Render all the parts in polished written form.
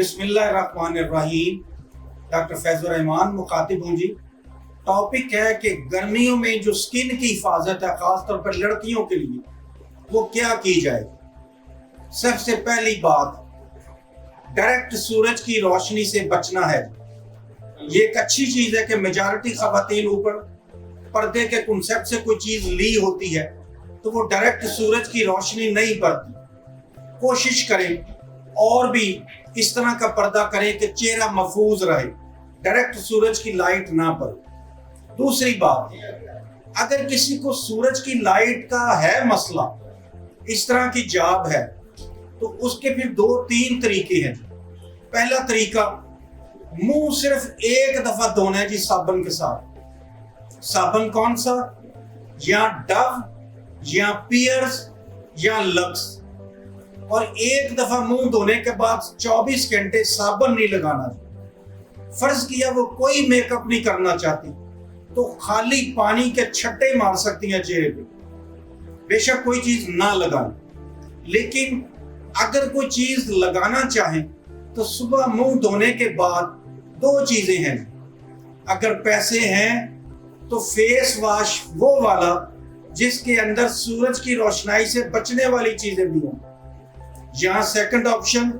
بسم اللہ الرحمن الرحیم۔ ڈاکٹر فیض الرحمان مخاطب ہوں جی۔ ٹاپک ہے کہ گرمیوں میں جو سکن کی حفاظت ہے خاص طور پر لڑکیوں کے لیے وہ کیا کی جائے۔ سب سے پہلی بات، ڈائریکٹ سورج کی روشنی سے بچنا ہے۔ یہ ایک اچھی چیز ہے کہ میجارٹی خواتین اوپر پردے کے کنسیپٹ سے کوئی چیز لی ہوتی ہے تو وہ ڈائریکٹ سورج کی روشنی نہیں پڑتی۔ کوشش کریں اور بھی اس طرح کا پردہ کریں کہ چہرہ محفوظ رہے، ڈائریکٹ سورج کی لائٹ نہ پڑے۔ دوسری بات، اگر کسی کو سورج کی لائٹ کا ہے مسئلہ، اس طرح کی جاب ہے، تو اس کے پھر 2-3 طریقے ہیں۔ پہلا طریقہ، منہ صرف ایک دفعہ دھونا ہے جی صابن کے ساتھ۔ صابن کون سا؟ یا ڈو یا پیئرس یا لکس، اور ایک دفعہ منہ دھونے کے بعد 24 گھنٹے صابن نہیں لگانا۔ فرض کیا وہ کوئی میک اپ نہیں کرنا چاہتی تو خالی پانی کے چھٹے مار سکتی ہیں چہرے پہ، بے شک کوئی چیز نہ لگائیں۔ لیکن اگر کوئی چیز لگانا چاہیں تو صبح منہ دھونے کے بعد 2 چیزیں ہیں۔ اگر پیسے ہیں تو فیس واش وہ والا جس کے اندر سورج کی روشنائی سے بچنے والی چیزیں بھی ہوں۔ یہاں سیکنڈ آپشن،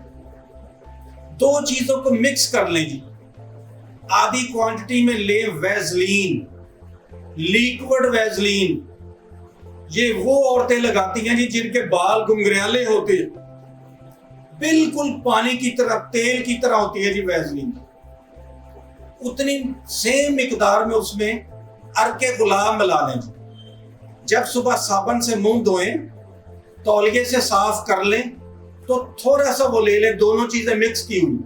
2 چیزوں کو مکس کر لیں جی۔ آدھی کوانٹٹی میں لیں ویزلین، لیکوڈ ویزلین۔ یہ وہ عورتیں لگاتی ہیں جی جن کے بال گنگریالے ہوتے ہیں، بالکل پانی کی طرح، تیل کی طرح ہوتی ہے جی ویزلین۔ اتنی سیم مقدار میں اس میں عرق گلاب ملا لیں جی۔ جب صبح صابن سے منہ دھوئیں، تولیے سے صاف کر لیں تو تھوڑا سا وہ لے لیں، دونوں چیزیں مکس کی ہوئی،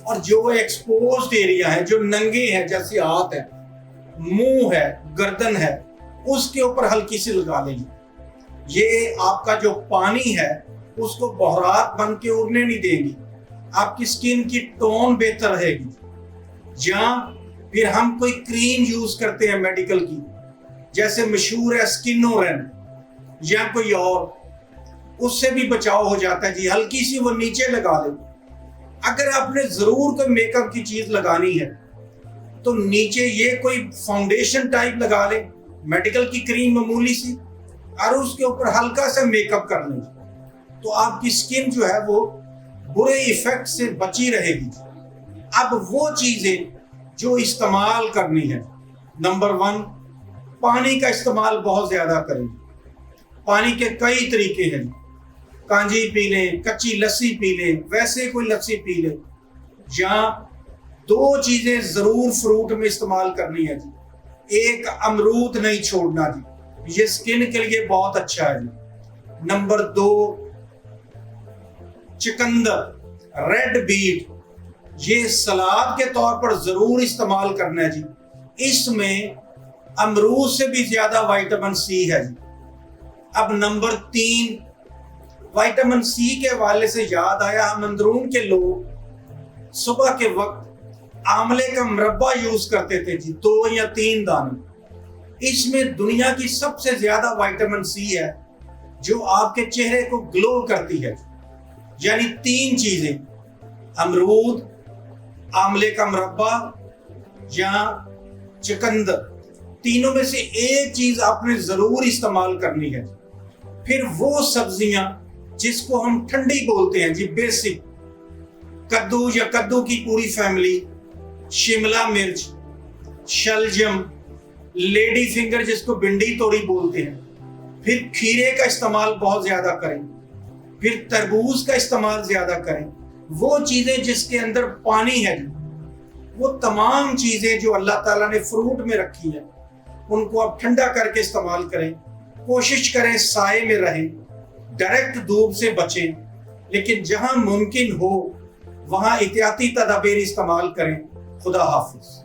اور جو ایکسپوزڈ ایریا ہے، جو ننگے ہیں، جیسے ہاتھ ہے، منہ ہے، گردن ہے، اس کے اوپر ہلکی سی لگا لیں۔ یہ آپ کا جو پانی ہے اس کو بہرات بن کے اڑنے نہیں دیں گی، آپ کی سکن کی ٹون بہتر رہے گی۔ جہاں پھر ہم کوئی کریم یوز کرتے ہیں میڈیکل کی، جیسے مشہور ہے سکنورین یا کوئی اور، اس سے بھی بچاؤ ہو جاتا ہے جی۔ ہلکی سی وہ نیچے لگا لیں۔ اگر آپ نے ضرور کوئی میک اپ کی چیز لگانی ہے تو نیچے یہ کوئی فاؤنڈیشن ٹائپ لگا لیں، میڈیکل کی کریم معمولی سی، اور اس کے اوپر ہلکا سا میک اپ کر لیں، تو آپ کی سکن جو ہے وہ برے ایفیکٹ سے بچی رہے گی۔ اب وہ چیزیں جو استعمال کرنی ہے، نمبر 1، پانی کا استعمال بہت زیادہ کریں۔ پانی کے کئی طریقے ہیں، کانجی پی لیں، کچی لسی پی لیں، ویسے کوئی لسی پی لیں۔ یہاں 2 چیزیں ضرور فروٹ میں استعمال کرنی ہے جی۔ ایک، امرود نہیں چھوڑنا جی، یہ سکن کے لیے بہت اچھا ہے جی۔ نمبر 2، چقندر، ریڈ بیٹ، یہ سلاد کے طور پر ضرور استعمال کرنا ہے جی۔ اس میں امرود سے بھی زیادہ وائٹامن سی ہے جی۔ اب نمبر 3، وائٹامن سی کے حوالے سے یاد آیا، ہم اندرون کے لوگ صبح کے وقت آملے کا مربع یوز کرتے تھے جی، 2 یا 3 دانے۔ اس میں دنیا کی سب سے زیادہ وائٹامن سی ہے جو آپ کے چہرے کو گلو کرتی ہے۔ یعنی 3 چیزیں، امرود، آملے کا مربع یا چقندر، تینوں میں سے ایک چیز آپ نے ضرور استعمال کرنی ہے۔ پھر وہ سبزیاں جس کو ہم ٹھنڈی بولتے ہیں جی، بیسک، کدو یا کدو کی پوری فیملی، شملہ مرچ، شلجم، لیڈی فنگر جس کو بھنڈی توڑی بولتے ہیں، پھر کھیرے کا استعمال بہت زیادہ کریں، پھر تربوز کا استعمال زیادہ کریں۔ وہ چیزیں جس کے اندر پانی ہے، وہ تمام چیزیں جو اللہ تعالیٰ نے فروٹ میں رکھی ہیں، ان کو آپ ٹھنڈا کر کے استعمال کریں۔ کوشش کریں سائے میں رہیں، ڈائریکٹ دھوپ سے بچیں، لیکن جہاں ممکن ہو وہاں احتیاطی تدابیر استعمال کریں۔ خدا حافظ۔